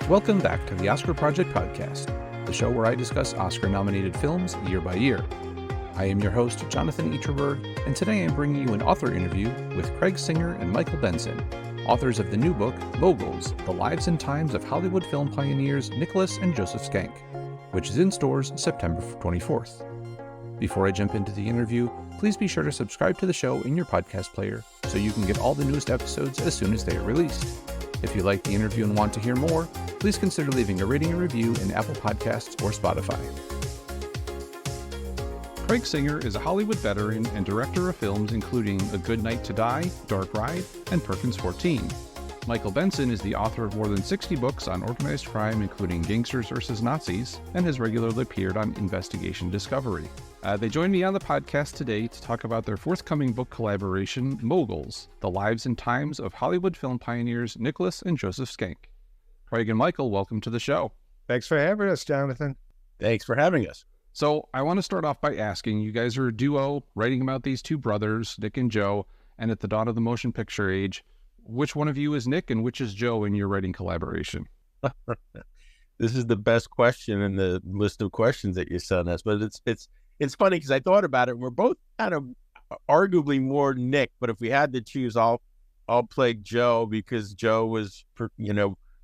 Welcome back to the Oscar Project Podcast, the show where I discuss Oscar-nominated films year by year. I am your host, Jonathan Eaterberg, and today I'm bringing you an author interview with Craig Singer and Michael Benson, authors of the new book, Moguls, The Lives and Times of Hollywood Film Pioneers Nicholas and Joseph Schenck, which is in stores September 24th. Before I jump into the interview, please be sure to subscribe to the show in your podcast player so you can get all the newest episodes as soon as they are released. If you like the interview and want to hear more, please consider leaving a rating and review in Apple Podcasts or Spotify. Craig Singer is a Hollywood veteran and director of films including A Good Night to Die, Dark Ride, and Perkins 14. Michael Benson is the author of more than 60 books on organized crime, including Gangsters vs. Nazis, and has regularly appeared on Investigation Discovery. They joined me on the podcast today to talk about their forthcoming book collaboration, Moguls, The Lives and Times of Hollywood Film Pioneers Nicholas and Joseph Schenck. Craig and Michael, welcome to the show. Thanks for having us, Jonathan. Thanks for having us. So I want to start off by asking, you guys are a duo writing about these two brothers, Nick and Joe, and at the dawn of the motion picture age, which one of you is Nick and which is Joe in your writing collaboration? This is the best question in the list of questions that you sent us, but it's funny because I thought about it. And we're both kind of arguably more Nick, but if we had to choose, I'll play Joe because Joe was,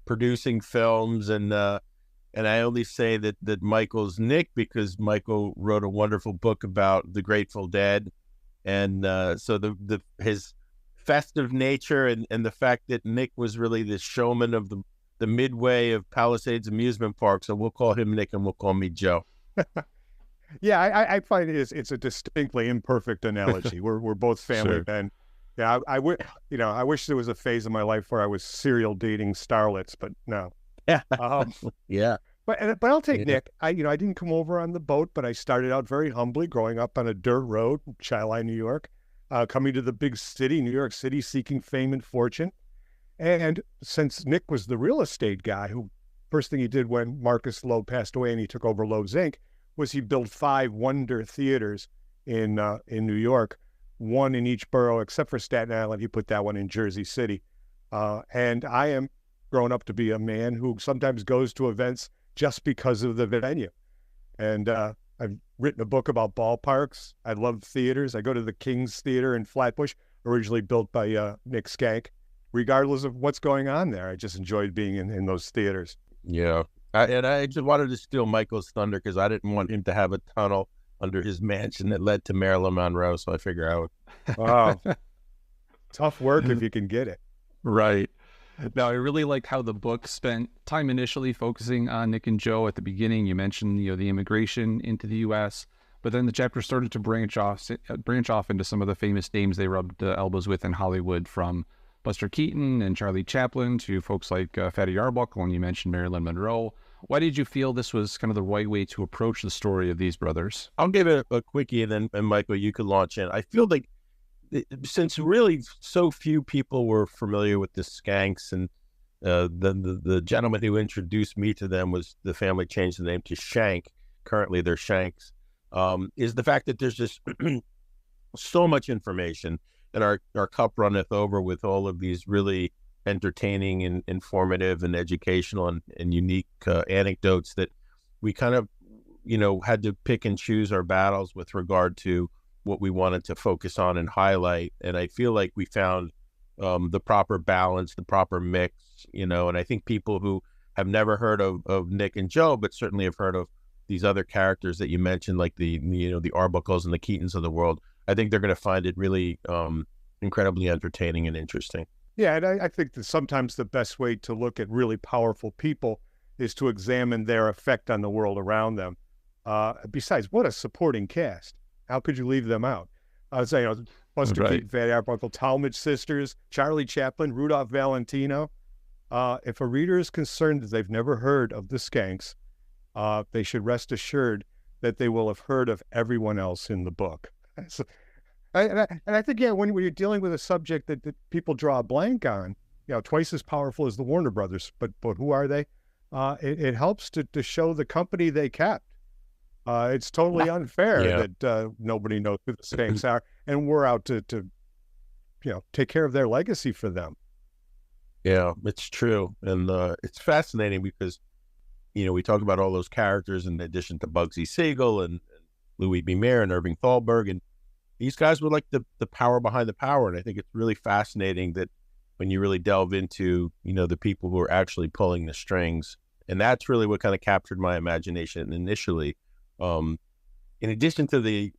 producing films, and I only say that Michael's Nick because Michael wrote a wonderful book about the Grateful Dead, and so his festive nature and the fact that Nick was really the showman of the midway of Palisades Amusement Park, so we'll call him Nick and we'll call me Joe. Yeah, I find it's a distinctly imperfect analogy. We're both family men. Yeah, I wish there was a phase in my life where I was serial dating starlets, but no. Yeah, yeah. But I'll take Nick. I didn't come over on the boat, but I started out very humbly, growing up on a dirt road, Chi-Li, New York, coming to the big city, New York City, seeking fame and fortune. And since Nick was the real estate guy, who first thing he did when Marcus Loeb passed away and he took over Loeb's Inc., was he built 5 Wonder theaters in New York, one in each borough except for Staten Island. He put that one in Jersey City. And I am grown up to be a man who sometimes goes to events just because of the venue. And I've written a book about ballparks. I love theaters. I go to the King's Theater in Flatbush, originally built by Nick Schenck. Regardless of what's going on there, I just enjoyed being in those theaters. Yeah. I just wanted to steal Michael's thunder because I didn't want him to have a tunnel under his mansion that led to Marilyn Monroe, so I figure I would. Wow. Tough work if you can get it. Right. Now, I really like how the book spent time initially focusing on Nick and Joe at the beginning. You mentioned, the immigration into the U.S., but then the chapter started to branch off into some of the famous names they rubbed elbows with in Hollywood, from Buster Keaton and Charlie Chaplin to folks like Fatty Arbuckle, and you mentioned Marilyn Monroe. Why did you feel this was kind of the right way to approach the story of these brothers? I'll give it a quickie, and then Michael, you could launch in. I feel like since really so few people were familiar with the Schencks, and the gentleman who introduced me to them was the family changed the name to Schenck. Currently, they're Schencks. Is the fact that there's just so much information, and our cup runneth over with all of these really entertaining and informative and educational and unique anecdotes that we kind of, had to pick and choose our battles with regard to what we wanted to focus on and highlight. And I feel like we found the proper balance, the proper mix, and I think people who have never heard of Nick and Joe, but certainly have heard of these other characters that you mentioned, like the Arbuckles and the Keatons of the world, I think they're going to find it really incredibly entertaining and interesting. Yeah, and I think that sometimes the best way to look at really powerful people is to examine their effect on the world around them. Besides, what a supporting cast. How could you leave them out? Buster Keaton, Fatty Arbuckle, Talmadge sisters, Charlie Chaplin, Rudolph Valentino. If a reader is concerned that they've never heard of the Schencks, they should rest assured that they will have heard of everyone else in the book. So, and I think, when you're dealing with a subject that people draw a blank on, twice as powerful as the Warner Brothers, but who are they? It helps to show the company they kept. It's totally unfair that nobody knows who the Schencks are, and we're out to take care of their legacy for them. Yeah, it's true. And it's fascinating because, we talk about all those characters in addition to Bugsy Siegel and Louis B. Mayer and Irving Thalberg. And these guys were like the power behind the power. And I think it's really fascinating that when you really delve into, the people who are actually pulling the strings. And that's really what kind of captured my imagination initially. In addition to the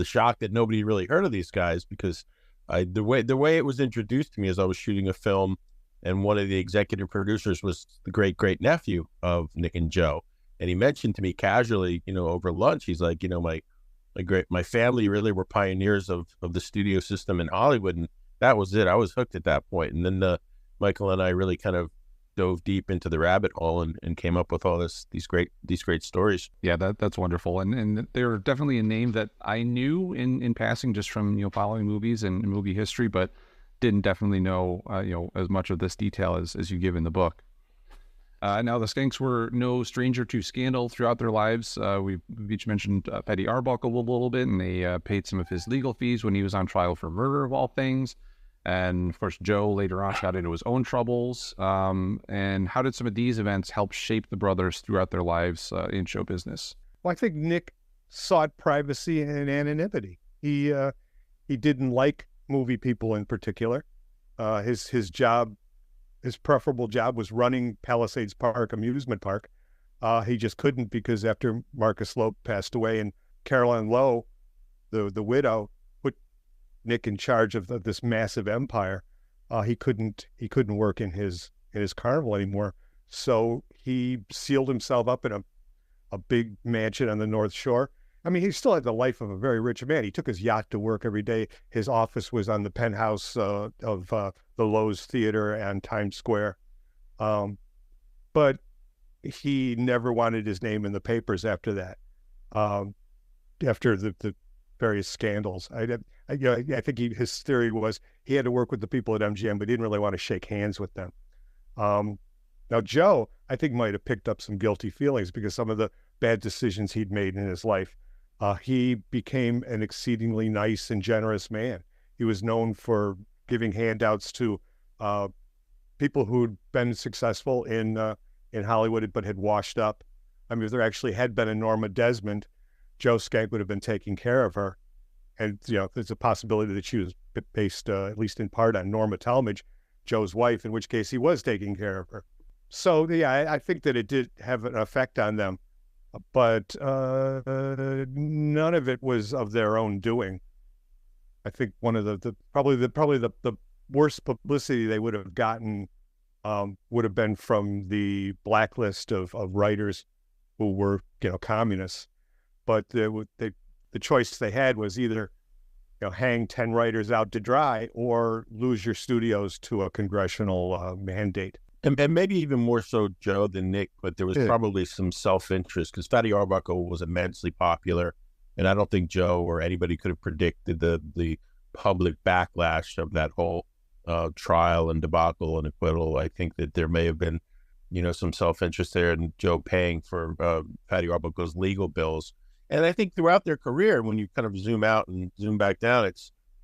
shock that nobody really heard of these guys, because the way it was introduced to me as I was shooting a film, and one of the executive producers was the great nephew of Nick and Joe, and he mentioned to me casually, over lunch, he's like, my family really were pioneers of the studio system in Hollywood, and that was it. I was hooked at that point, and then Michael and I really kind of dove deep into the rabbit hole and came up with all these great stories. Yeah, that's wonderful. And they're definitely a name that I knew in passing just from, following movies and movie history, but didn't definitely know, as much of this detail as you give in the book. Now, the Schencks were no stranger to scandal throughout their lives. We've each mentioned Petty Arbuckle a little bit, and they paid some of his legal fees when he was on trial for murder, of all things. And of course, Joe later on got into his own troubles. And how did some of these events help shape the brothers throughout their lives in show business? Well, I think Nick sought privacy and anonymity. He didn't like movie people in particular. His job, his preferable job, was running Palisades Park amusement park. He just couldn't, because after Marcus Loeb passed away and Caroline Lowe, the widow, put Nick in charge of this massive empire, he couldn't work in his carnival anymore. So he sealed himself up in a big mansion on the North Shore. I mean, he still had the life of a very rich man. He took his yacht to work every day. His office was on the penthouse of the Lowe's Theater and Times Square. But he never wanted his name in the papers after that, after the various scandals. I think his theory was he had to work with the people at MGM, but he didn't really want to shake hands with them. Now, Joe, I think, might have picked up some guilty feelings because some of the bad decisions he'd made in his life. He became an exceedingly nice and generous man. He was known for giving handouts to people who'd been successful in Hollywood but had washed up. I mean, if there actually had been a Norma Desmond, Joe Schenck would have been taking care of her. And, there's a possibility that she was based, at least in part, on Norma Talmadge, Joe's wife, in which case he was taking care of her. So, yeah, I think that it did have an effect on them. But none of it was of their own doing. I think one of the worst publicity they would have gotten would have been from the blacklist of writers who were, communists. But the choice they had was either, hang 10 writers out to dry or lose your studios to a congressional mandate. And maybe even more so, Joe, than Nick, but there was probably some self-interest because Fatty Arbuckle was immensely popular, and I don't think Joe or anybody could have predicted the public backlash of that whole trial and debacle and acquittal. I think that there may have been, some self-interest there, and Joe paying for Fatty Arbuckle's legal bills. And I think throughout their career, when you kind of zoom out and zoom back down,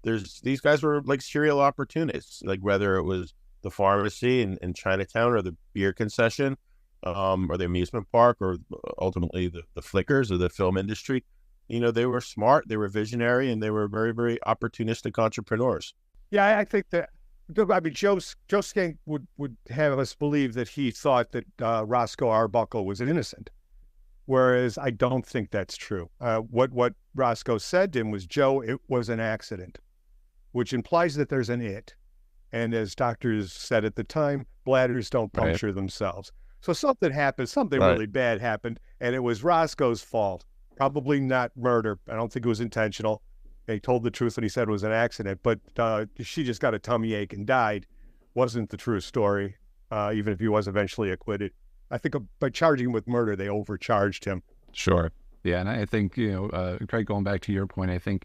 these guys were like serial opportunists, like whether it was the pharmacy in Chinatown or the beer concession or the amusement park or ultimately the flickers of the film industry. They were smart, they were visionary, and they were very, very opportunistic entrepreneurs. Yeah, I think that, Joe Schenck would have us believe that he thought that Roscoe Arbuckle was innocent, whereas I don't think that's true. What Roscoe said to him was, Joe, it was an accident, which implies that there's an it. And as doctors said at the time, bladders don't puncture themselves. So something happened, something really bad happened, and it was Roscoe's fault. Probably not murder. I don't think it was intentional. He told the truth when he said it was an accident, but she just got a tummy ache and died. Wasn't the true story, even if he was eventually acquitted. I think by charging him with murder, they overcharged him. Sure. Yeah, and I think, Craig, going back to your point, I think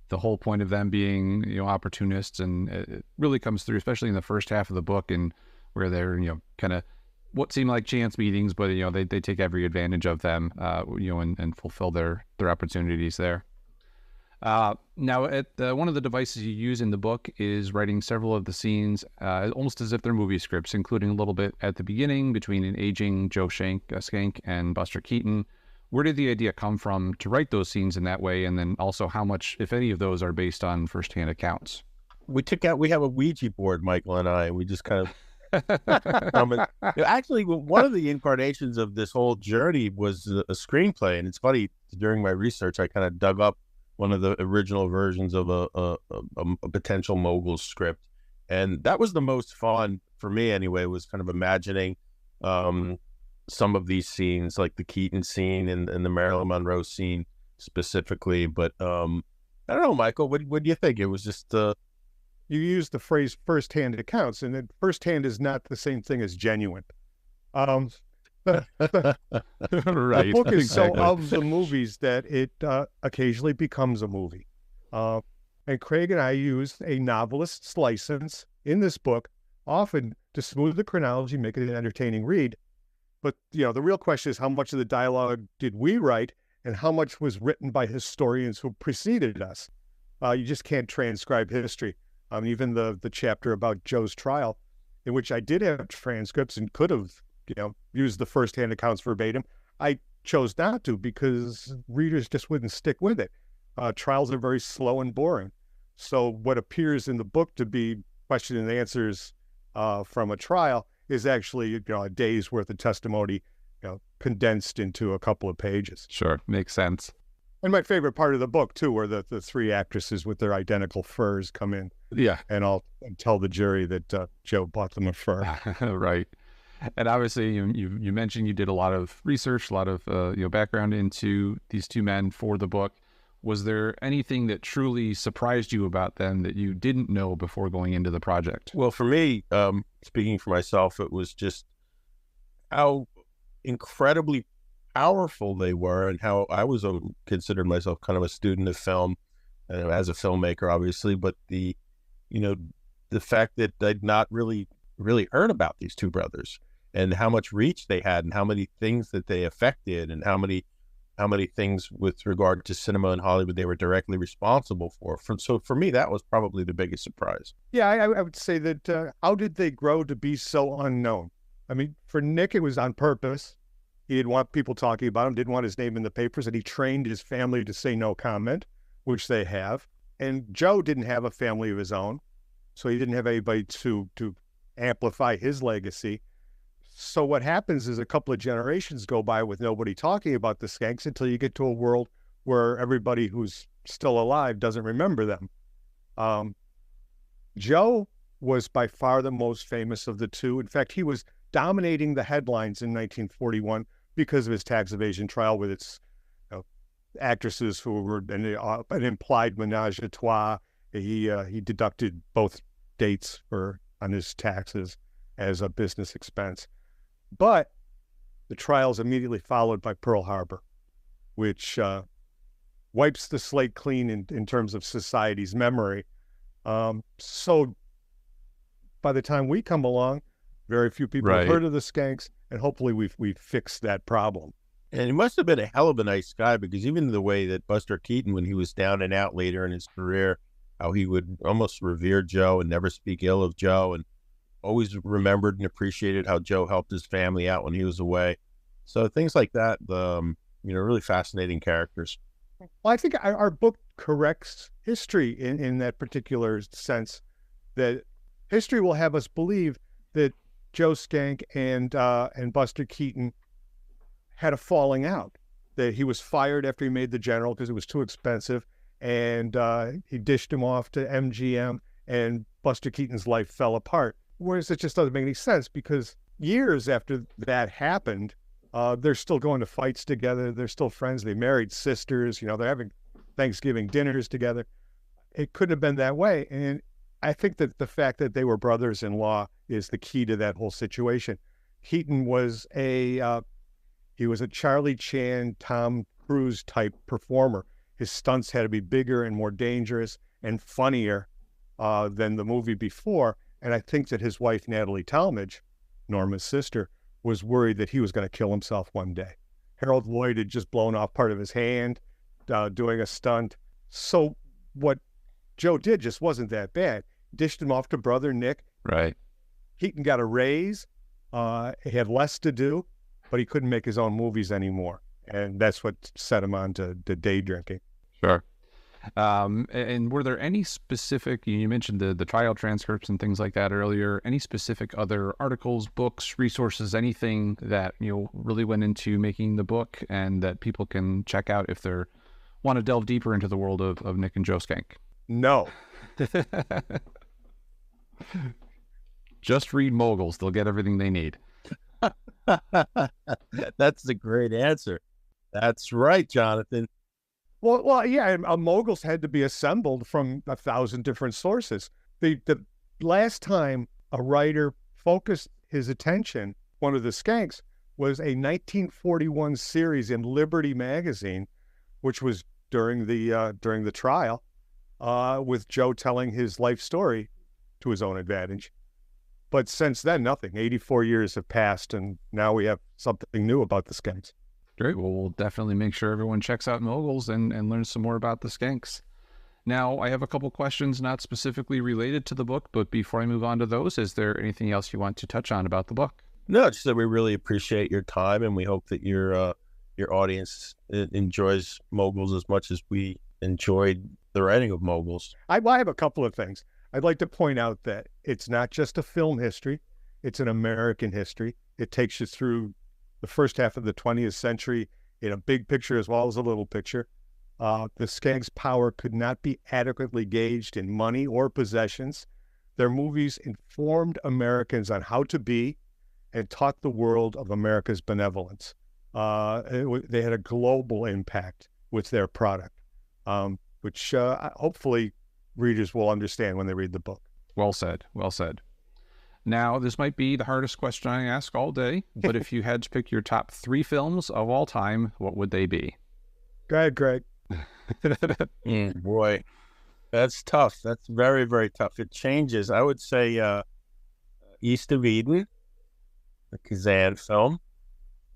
the whole point of them being, opportunists, and it really comes through, especially in the first half of the book, and where they're, kind of what seem like chance meetings, but they take every advantage of them, and fulfill their opportunities there. Now, one of the devices you use in the book is writing several of the scenes almost as if they're movie scripts, including a little bit at the beginning between an aging Joe Schenck and Buster Keaton. Where did the idea come from to write those scenes in that way? And then also how much, if any of those, are based on firsthand accounts? We have a Ouija board, Michael and I, and we just kind of actually, one of the incarnations of this whole journey was a screenplay. And it's funny, during my research, I kind of dug up one of the original versions of a potential Moguls script. And that was the most fun for me anyway, was kind of imagining some of these scenes, like the Keaton scene and the Marilyn Monroe scene specifically. But I don't know, Michael, what do you think? It was just... You use the phrase first-hand accounts, and then first-hand is not the same thing as genuine. Right. The book is so of the movies that it occasionally becomes a movie. And Craig and I use a novelist's license in this book, often to smooth the chronology, make it an entertaining read. But, the real question is, how much of the dialogue did we write, and how much was written by historians who preceded us? You just can't transcribe history. Even the chapter about Joe's trial, in which I did have transcripts and could have, used the first-hand accounts verbatim, I chose not to because readers just wouldn't stick with it. Trials are very slow and boring. So what appears in the book to be question and answers from a trial is actually, a day's worth of testimony, condensed into a couple of pages. Sure, makes sense. And my favorite part of the book, too, where the three actresses with their identical furs come in. Yeah. And I'll tell the jury that Joe bought them a fur. Right. And obviously, you mentioned you did a lot of research, a lot of background into these two men for the book. Was there anything that truly surprised you about them that you didn't know before going into the project? Well, for me, speaking for myself, it was just how incredibly powerful they were, and how I was considered myself kind of a student of film, as a filmmaker, obviously, but the fact that I'd not really heard about these two brothers and how much reach they had and how many things that they affected and how many things with regard to cinema and Hollywood they were directly responsible for. So for me, that was probably the biggest surprise. Yeah, I would say that how did they grow to be so unknown? I mean, for Nick, it was on purpose. He didn't want people talking about him, didn't want his name in the papers, and he trained his family to say no comment, which they have. And Joe didn't have a family of his own, so he didn't have anybody to amplify his legacy. So what happens is a couple of generations go by with nobody talking about the Schencks until you get to a world where everybody who's still alive doesn't remember them. Joe was by far the most famous of the two. In fact, he was dominating the headlines in 1941 because of his tax evasion trial with its actresses who were an implied menage a trois. He deducted both dates on his taxes as a business expense. But the trial's immediately followed by Pearl Harbor, which wipes the slate clean in terms of society's memory. So by the time we come along, very few people have heard of the Schencks, and hopefully we've fixed that problem. And he must have been a hell of a nice guy, because even the way that Buster Keaton, when he was down and out later in his career, how he would almost revere Joe and never speak ill of Joe, and always remembered and appreciated how Joe helped his family out when he was away. So things like that, really fascinating characters. Well, I think our book corrects history in that particular sense, that history will have us believe that Joe Schenck and Buster Keaton had a falling out, that he was fired after he made The General because it was too expensive, and he dished him off to MGM, and Buster Keaton's life fell apart. Whereas it just doesn't make any sense, because years after that happened, they're still going to fights together. They're still friends. They married sisters. They're having Thanksgiving dinners together. It couldn't have been that way. And I think that the fact that they were brothers-in-law is the key to that whole situation. Keaton was he was a Charlie Chan, Tom Cruise type performer. His stunts had to be bigger and more dangerous and funnier than the movie before. And I think that his wife, Natalie Talmadge, Norma's sister, was worried that he was going to kill himself one day. Harold Lloyd had just blown off part of his hand doing a stunt. So what Joe did just wasn't that bad. Dished him off to brother Nick. Right. Keaton got a raise. He had less to do, but he couldn't make his own movies anymore. And that's what set him on to day drinking. Sure. And were there any specific, you mentioned the trial transcripts and things like that earlier, any specific other articles, books, resources, anything that, really went into making the book and that people can check out if they want to delve deeper into the world of Nick and Joe Schenck? No. Just read Moguls. They'll get everything they need. That's a great answer. That's right, Jonathan. Well, yeah, Moguls had to be assembled from 1,000 different sources. The last time a writer focused his attention, one of the Schencks, was a 1941 series in Liberty magazine, which was during the trial, with Joe telling his life story to his own advantage. But since then, nothing. 84 years have passed, and now we have something new about the Schencks. Great. Well, we'll definitely make sure everyone checks out Moguls and learns some more about the Schencks. Now, I have a couple questions not specifically related to the book, but before I move on to those, is there anything else you want to touch on about the book? No, just that we really appreciate your time, and we hope that your audience enjoys Moguls as much as we enjoyed the writing of Moguls. I have a couple of things. I'd like to point out that it's not just a film history. It's an American history. It takes you through the first half of the 20th century in a big picture as well as a little picture. The Schencks' power could not be adequately gauged in money or possessions. Their movies informed Americans on how to be and taught the world of America's benevolence. They had a global impact with their product, which hopefully readers will understand when they read the book. Well said. Well said. Now, this might be the hardest question I ask all day, but if you had to pick your top 3 films of all time, what would they be? Go ahead, Greg. Boy, that's tough. That's very, very tough. It changes. I would say East of Eden, the Kazan film.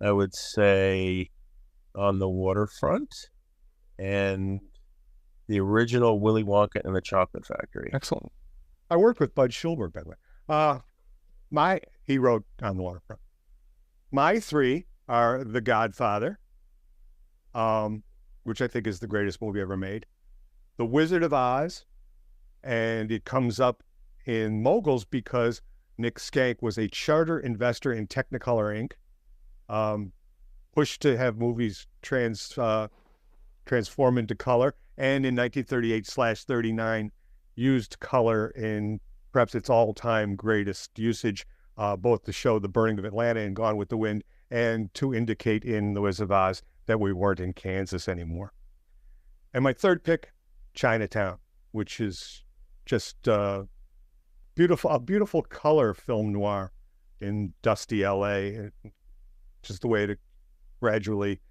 I would say On the Waterfront, and the original Willy Wonka and the Chocolate Factory. Excellent. I worked with Bud Schulberg, by the way. He wrote On the Waterfront. My 3 are The Godfather, which I think is the greatest movie ever made, The Wizard of Oz, and it comes up in Moguls because Nick Schenck was a charter investor in Technicolor Inc., pushed to have movies transform into color, and in 1938/39 used color in perhaps its all-time greatest usage, both to show the burning of Atlanta and Gone with the Wind, and to indicate in The Wizard of Oz that we weren't in Kansas anymore. And my third pick, Chinatown, which is just a beautiful color film noir in dusty L.A. Just the way it gradually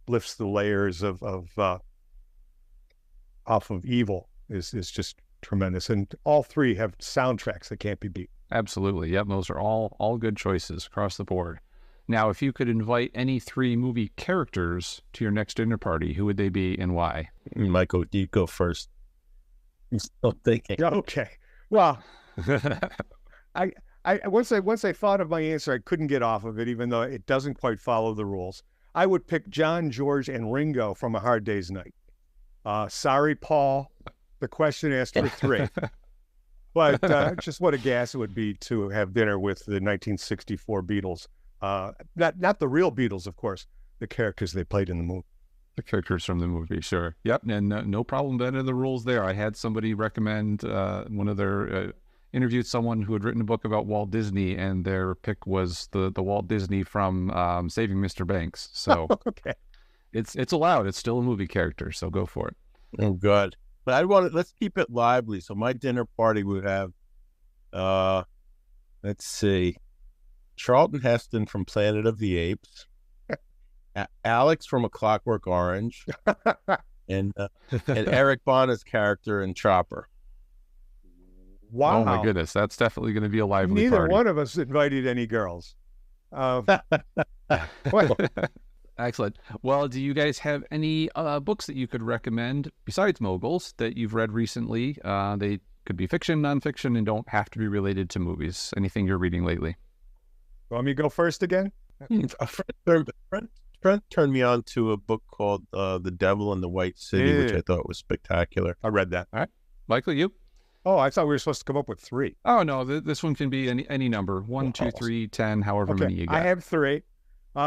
lifts the layers of off of evil is just tremendous. And all 3 have soundtracks that can't be beat. Absolutely. Yep. Those are all good choices across the board. Now, if you could invite any 3 movie characters to your next dinner party, who would they be and why? Michael, you go first. I'm still thinking. Okay. Well, I once I thought of my answer, I couldn't get off of it, even though it doesn't quite follow the rules. I would pick John, George, and Ringo from A Hard Day's Night. Sorry, Paul. The question asked for 3. But just what a gas it would be to have dinner with the 1964 Beatles. Not the real Beatles, of course, the characters they played in the movie. The characters from the movie, sure. Yep, and no problem bending the rules there. I had somebody recommend one of their interviewed someone who had written a book about Walt Disney, and their pick was the Walt Disney from Saving Mr. Banks. So okay. It's allowed. It's still a movie character, so go for it. Oh, good. But let's keep it lively. So my dinner party would have, let's see, Charlton Heston from Planet of the Apes, Alex from A Clockwork Orange, and Erik Bana's character in Chopper. Wow. Oh my goodness, that's definitely going to be a lively Neither party. one of us invited any girls. Excellent. Well, do you guys have any books that you could recommend besides Moguls that you've read recently? They could be fiction, nonfiction, and don't have to be related to movies. Anything you're reading lately? Want me to go first again? A friend turned me on to a book called The Devil in the White City, which I thought was spectacular. I read that. All right. Michael, you? Oh, I thought we were supposed to come up with 3. Oh, no, this one can be any number. 1, 2, 3, 10, however many you got. I have 3.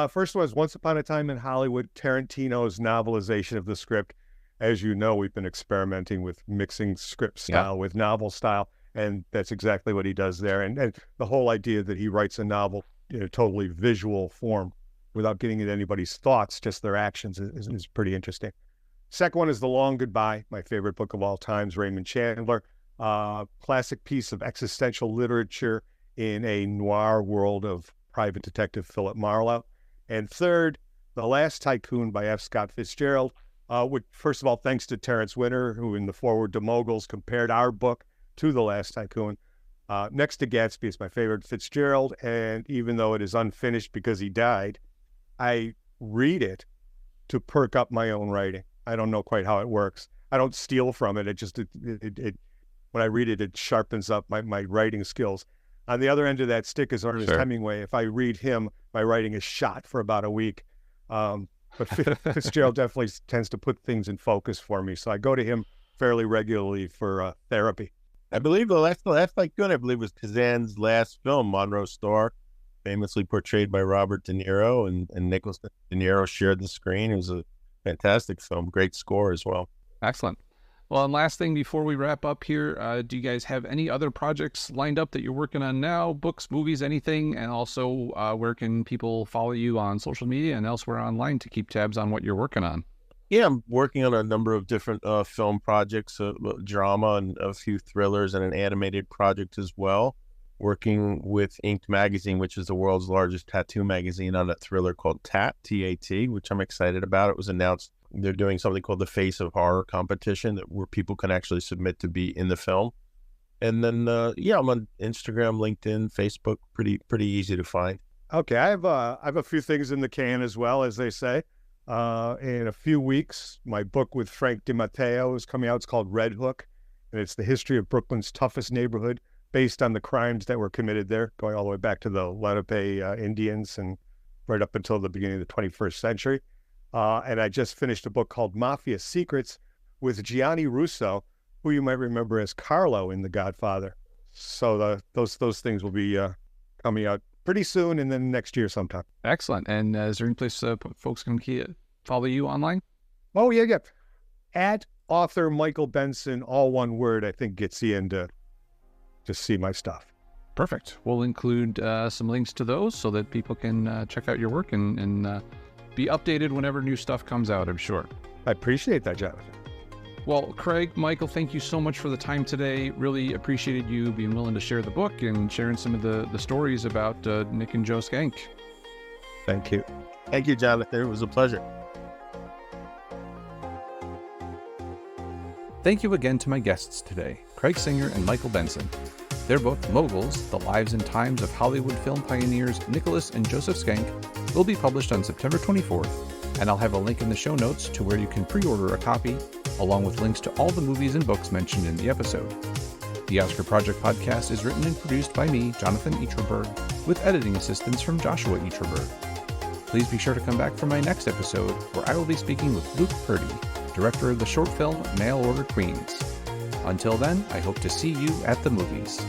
First was Once Upon a Time in Hollywood, Tarantino's novelization of the script. As you know, we've been experimenting with mixing script style with novel style, and that's exactly what he does there. And the whole idea that he writes a novel in a totally visual form without getting into anybody's thoughts, just their actions, is pretty interesting. Second one is The Long Goodbye, my favorite book of all times, Raymond Chandler. Classic piece of existential literature in a noir world of private detective Philip Marlowe. And third, The Last Tycoon by F. Scott Fitzgerald, which, first of all, thanks to Terrence Winter, who in the foreword to Moguls compared our book to The Last Tycoon. Next to Gatsby, it's my favorite Fitzgerald, and even though it is unfinished because he died, I read it to perk up my own writing. I don't know quite how it works. I don't steal from it. When I read it, it sharpens up my writing skills. On the other end of that stick is Ernest Hemingway. If I read him, my writing is shot for about a week. But Fitzgerald definitely tends to put things in focus for me. So I go to him fairly regularly for therapy. I believe the last Tycoon, I believe, was Kazan's last film, Monroe Star, famously portrayed by Robert De Niro, and Nicholas De Niro shared the screen. It was a fantastic film. Great score as well. Excellent. Well, and last thing before we wrap up here, do you guys have any other projects lined up that you're working on now? Books, movies, anything? And also, where can people follow you on social media and elsewhere online to keep tabs on what you're working on? Yeah, I'm working on a number of different film projects, drama and a few thrillers and an animated project as well. Working with Inked Magazine, which is the world's largest tattoo magazine, on a thriller called Tat, T-A-T, which I'm excited about. It was announced they're doing something called the Face of Horror competition where people can actually submit to be in the film. And then, I'm on Instagram, LinkedIn, Facebook, pretty easy to find. Okay, I have a few things in the can as well, as they say. In a few weeks, my book with Frank DiMatteo is coming out. It's called Red Hook, and it's the history of Brooklyn's toughest neighborhood based on the crimes that were committed there, going all the way back to the Lenape Indians and right up until the beginning of the 21st century. And I just finished a book called Mafia Secrets with Gianni Russo, who you might remember as Carlo in The Godfather. So those things will be coming out pretty soon, and then next year sometime. Excellent. And is there any place folks can follow you online? Oh, yeah. At author Michael Benson, all one word, I think gets you in to just see my stuff. Perfect. We'll include some links to those so that people can check out your work and be updated whenever new stuff comes out, I'm sure. I appreciate that, Jonathan. Well, Craig, Michael, thank you so much for the time today. Really appreciated you being willing to share the book and sharing some of the stories about Nick and Joe Schenck. Thank you. Thank you, Jonathan. It was a pleasure. Thank you again to my guests today, Craig Singer and Michael Benson. Their book, Moguls, The Lives and Times of Hollywood Film Pioneers Nicholas and Joseph Schenck, will be published on September 24th, and I'll have a link in the show notes to where you can pre-order a copy, along with links to all the movies and books mentioned in the episode. The Oscar Project podcast is written and produced by me, Jonathan Eacherberg, with editing assistance from Joshua Eacherberg. Please be sure to come back for my next episode, where I will be speaking with Luke Purdy, director of the short film Mail Order Queens. Until then, I hope to see you at the movies.